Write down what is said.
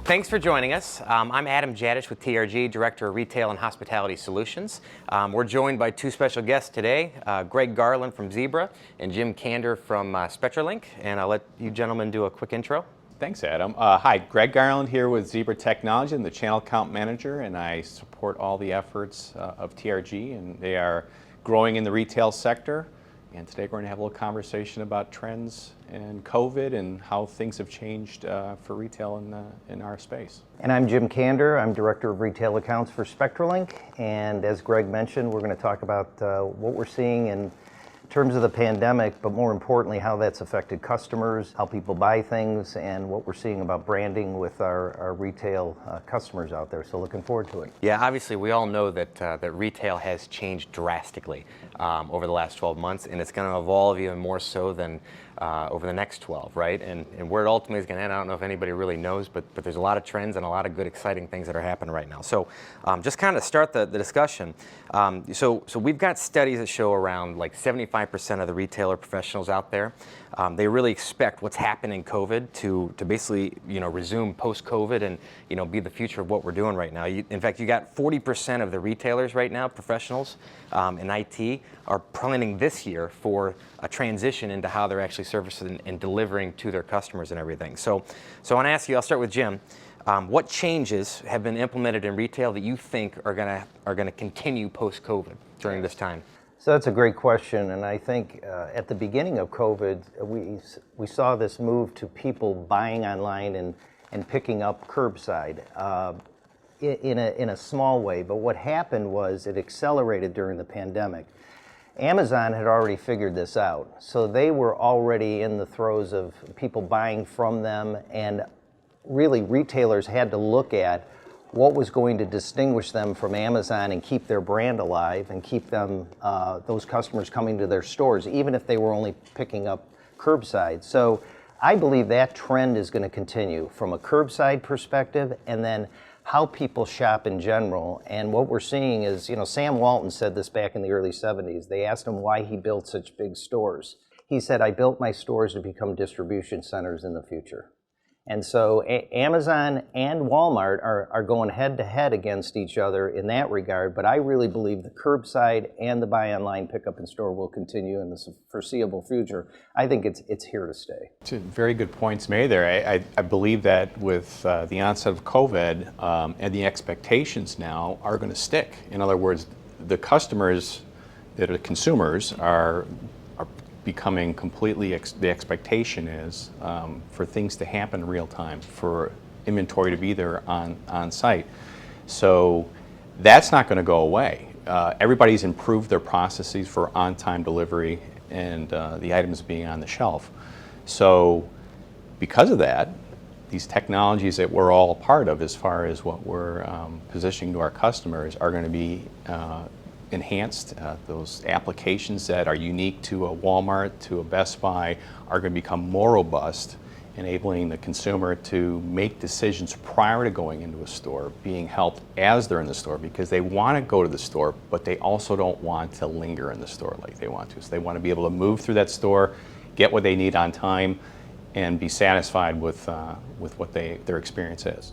Thanks for joining us. I'm Adam Jadish with TRG, Director of Retail and Hospitality Solutions. We're joined by two special guests today, Greg Garland from Zebra and Jim Kander from Spectralink. And I'll let you gentlemen do a quick intro. Thanks, Adam. Hi, Greg Garland here with Zebra Technology. I'm the Channel Account Manager, and I support all the efforts of TRG, and they are growing in the retail sector. And today we're going to have a little conversation about trends and COVID and how things have changed for retail in our space. And I'm Jim Kander. I'm Director of Retail Accounts for Spectralink. And as Greg mentioned, we're going to talk about what we're seeing in terms of the pandemic, but more importantly, how that's affected customers, how people buy things, and what we're seeing about branding with our retail customers out there. So looking forward to it. Yeah, obviously we all know that retail has changed drastically over the last 12 months, and it's going to evolve even more so than over the next 12, right? And where it ultimately is going to end, I don't know if anybody really knows, but there's a lot of trends and a lot of good, exciting things that are happening right now. So just kind of start the discussion. So we've got studies that show around like 75% of the retailer professionals out there, they really expect what's happened in COVID to basically, resume post-COVID and, be the future of what we're doing right now. In fact, you got 40% of the retailers right now, professionals in IT, are planning this year for a transition into how they're actually servicing and delivering to their customers and everything. So I want to ask you, I'll start with Jim. What changes have been implemented in retail that you think are gonna continue post-COVID during this time? So that's a great question, and I think at the beginning of COVID, we saw this move to people buying online and picking up curbside in a small way. But what happened was it accelerated during the pandemic. Amazon had already figured this out, so they were already in the throes of people buying from them, and really retailers had to look at what was going to distinguish them from Amazon and keep their brand alive and keep them, those customers coming to their stores, even if they were only picking up curbside. So I believe that trend is going to continue from a curbside perspective, and then how people shop in general. And what we're seeing is, Sam Walton said this back in the early 70s. They asked him why he built such big stores. He said, "I built my stores to become distribution centers in the future." And so Amazon and Walmart are going head to head against each other in that regard, but I really believe the curbside and the buy online, pick up in store will continue in the foreseeable future. I think it's here to stay. Two very good points made there. I believe that with the onset of COVID and the expectations now are going to stick. In other words, the customers that are consumers are becoming completely, the expectation is for things to happen in real time, for inventory to be there on site. So that's not going to go away. Everybody's improved their processes for on-time delivery and the items being on the shelf. So because of that, these technologies that we're all a part of as far as what we're positioning to our customers are going to be enhanced. Those applications that are unique to a Walmart, to a Best Buy, are going to become more robust, enabling the consumer to make decisions prior to going into a store, being helped as they're in the store, because they want to go to the store, but they also don't want to linger in the store like they want to. So they want to be able to move through that store, get what they need on time, and be satisfied with what their experience is.